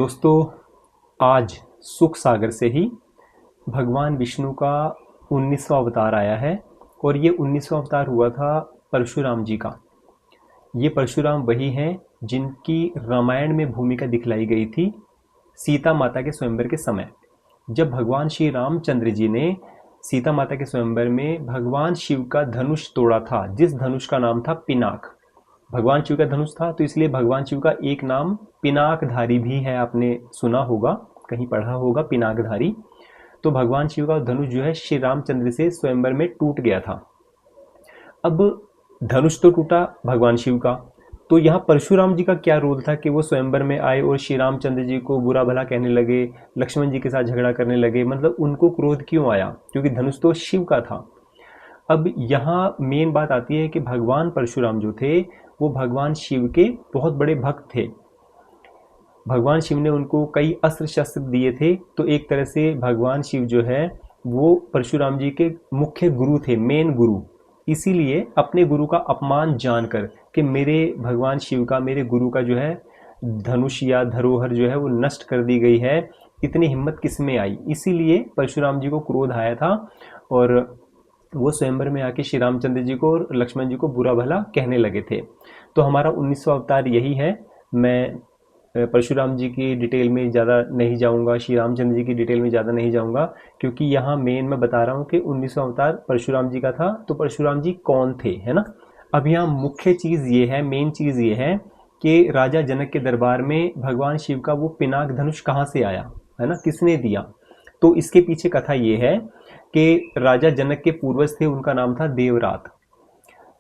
दोस्तों, आज सुख सागर से ही भगवान विष्णु का 19वां अवतार आया है और ये 19वां अवतार हुआ था परशुराम जी का। ये परशुराम वही हैं जिनकी रामायण में भूमिका दिखलाई गई थी सीता माता के स्वयंवर के समय। जब भगवान श्री रामचंद्र जी ने सीता माता के स्वयंवर में भगवान शिव का धनुष तोड़ा था, जिस धनुष का नाम था पिनाक। भगवान शिव का धनुष था तो इसलिए भगवान शिव का एक नाम पिनाकधारी भी है। आपने सुना होगा, कहीं पढ़ा होगा पिनाकधारी। तो भगवान शिव का धनुष जो है श्री रामचंद्र से स्वयंवर में टूट गया था। अब धनुष तो टूटा भगवान शिव का, तो यहाँ परशुराम जी का क्या रोल था कि वो स्वयंवर में आए और श्री रामचंद्र जी को बुरा भला कहने लगे, लक्ष्मण जी के साथ झगड़ा करने लगे। मतलब उनको क्रोध क्यों आया? क्योंकि धनुष तो शिव का था। अब यहाँ मेन बात आती है कि भगवान परशुराम जो थे वो भगवान शिव के बहुत बड़े भक्त थे। भगवान शिव ने उनको कई अस्त्र शस्त्र दिए थे, तो एक तरह से भगवान शिव जो है वो परशुराम जी के मुख्य गुरु थे, मेन गुरु। इसीलिए अपने गुरु का अपमान जानकर कि मेरे भगवान शिव का, मेरे गुरु का जो है धनुष या धरोहर जो है वो नष्ट कर दी गई है, इतनी हिम्मत किस में आई? इसीलिए परशुराम जी को क्रोध आया था और वो स्वयंवर में आके श्री रामचंद्र जी को और लक्ष्मण जी को बुरा भला कहने लगे थे। तो हमारा 19वां अवतार यही है। मैं परशुराम जी की डिटेल में ज़्यादा नहीं जाऊंगा, श्री रामचंद्र जी की डिटेल में ज़्यादा नहीं जाऊंगा, क्योंकि यहाँ मेन मैं बता रहा हूँ कि 19वां अवतार परशुराम जी का था। तो परशुराम जी कौन थे, है ना? अब यहाँ मुख्य चीज़ ये है, मेन चीज़ ये है कि राजा जनक के दरबार में भगवान शिव का वो पिनाक धनुष कहाँ से आया, है ना? किसने दिया? तो इसके पीछे कथा ये है कि राजा जनक के पूर्वज थे, उनका नाम था देवरात।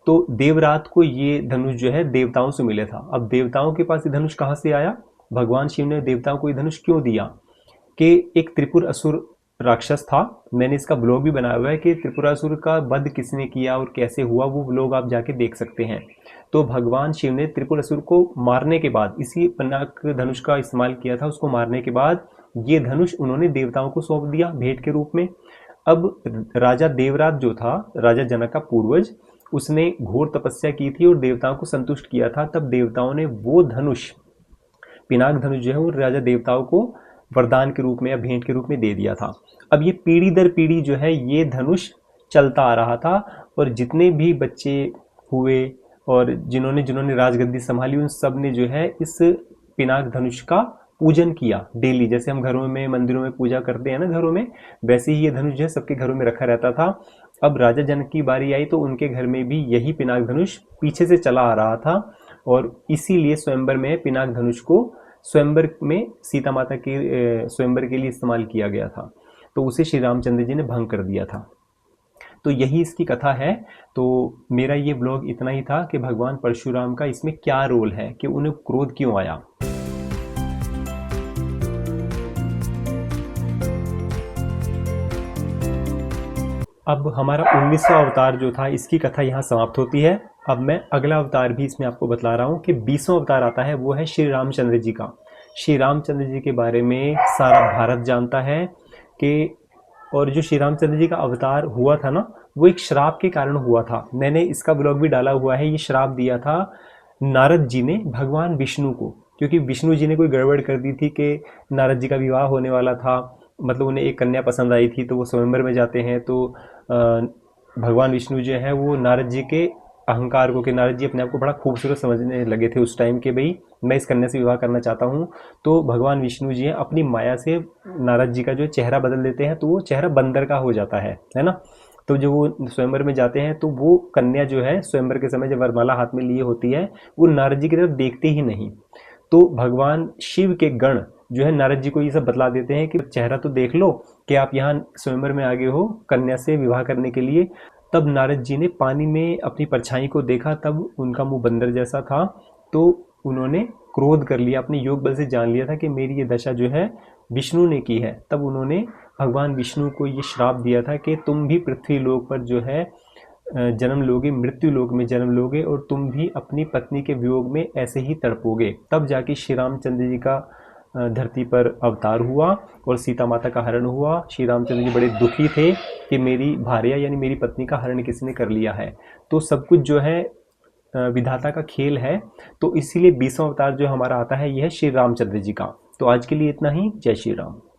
तो देवरात को ये धनुष जो है देवताओं से मिला था। अब देवताओं के पास ये धनुष कहाँ से आया? भगवान शिव ने देवताओं को ये धनुष क्यों दिया? कि एक त्रिपुर असुर राक्षस था। मैंने इसका ब्लॉग भी बनाया हुआ है कि त्रिपुरासुर का वध किसने किया और कैसे हुआ, वो ब्लॉग आप जाके देख सकते हैं। तो भगवान शिव ने त्रिपुरासुर को मारने के बाद इसी पिनाक धनुष का इस्तेमाल किया था। उसको मारने के बाद ये धनुष उन्होंने देवताओं को सौंप दिया भेंट के रूप में। अब राजा देवरात जो था, राजा जनक का पूर्वज, उसने घोर तपस्या की थी और देवताओं को संतुष्ट किया था। तब देवताओं ने वो धनुष, पिनाक धनुष जो है वो राजा देवताओं को वरदान के रूप में या भेंट के रूप में दे दिया था। अब ये पीढ़ी दर पीढ़ी जो है ये धनुष चलता आ रहा था और जितने भी बच्चे हुए और जिन्होंने राजगद्दी संभाली, उन सब ने जो है इस पिनाक धनुष का पूजन किया डेली। जैसे हम घरों में, मंदिरों में पूजा करते हैं ना घरों में, वैसे ही ये धनुष जो है सबके घरों में रखा रहता था। अब राजा जनक की बारी आई तो उनके घर में भी यही पिनाक धनुष पीछे से चला आ रहा था और इसीलिए स्वयंवर में पिनाक धनुष को स्वयंवर में सीता माता के स्वयंवर के लिए इस्तेमाल किया गया था। तो उसे श्री रामचंद्र जी ने भंग कर दिया था। तो यही इसकी कथा है। तो मेरा ये ब्लॉग इतना ही था कि भगवान परशुराम का इसमें क्या रोल है, कि उन्हें क्रोध क्यों आया। अब हमारा 19वां अवतार जो था, इसकी कथा यहाँ समाप्त होती है। अब मैं अगला अवतार भी इसमें आपको बतला रहा हूँ कि 20वां अवतार आता है, वो है श्री रामचंद्र जी का। श्री रामचंद्र जी के बारे में सारा भारत जानता है कि, और जो श्री रामचंद्र जी का अवतार हुआ था ना, वो एक श्राप के कारण हुआ था। मैंने इसका ब्लॉग भी डाला हुआ है। ये श्राप दिया था नारद जी ने भगवान विष्णु को, क्योंकि विष्णु जी ने कोई गड़बड़ कर दी थी कि नारद जी का विवाह होने वाला था। मतलब उन्हें एक कन्या पसंद आई थी, तो वो स्वयंवर में जाते हैं। तो भगवान विष्णु जो है वो नारद जी के अहंकार को, कि नारद जी अपने आप को बड़ा खूबसूरत समझने लगे थे उस टाइम के, भाई मैं इस कन्या से विवाह करना चाहता हूँ। तो भगवान विष्णु जी अपनी माया से नारद जी का जो चेहरा बदल देते हैं, तो वो चेहरा बंदर का हो जाता है ना। तो जब वो स्वयंवर में जाते हैं तो वो कन्या जो है स्वयंवर के समय जब वरमाला हाथ में लिए होती है, वो नारद जी की तरफ देखते ही नहीं। तो भगवान शिव के गण जो है नारद जी को ये सब बतला देते हैं कि चेहरा तो देख लो कि आप यहाँ स्वयंवर में आगे हो कन्या से विवाह करने के लिए। तब नारद जी ने पानी में अपनी परछाई को देखा, तब उनका मुंह बंदर जैसा था। तो उन्होंने क्रोध कर लिया, अपने योग बल से जान लिया था कि मेरी ये दशा जो है विष्णु ने की है। तब उन्होंने भगवान विष्णु को ये श्राप दिया था कि तुम भी पृथ्वी लोक पर जो है जन्म लोगे, मृत्यु लोक में जन्म लोगे और तुम भी अपनी पत्नी के वियोग में ऐसे ही तड़पोगे। तब जाके श्री रामचंद्र जी का धरती पर अवतार हुआ और सीता माता का हरण हुआ। श्री रामचंद्र जी बड़े दुखी थे कि मेरी भार्या यानी मेरी पत्नी का हरण किसने कर लिया है। तो सब कुछ जो है विधाता का खेल है। तो इसीलिए 20वां अवतार जो हमारा आता है यह है श्री रामचंद्र जी का। तो आज के लिए इतना ही। जय श्री राम।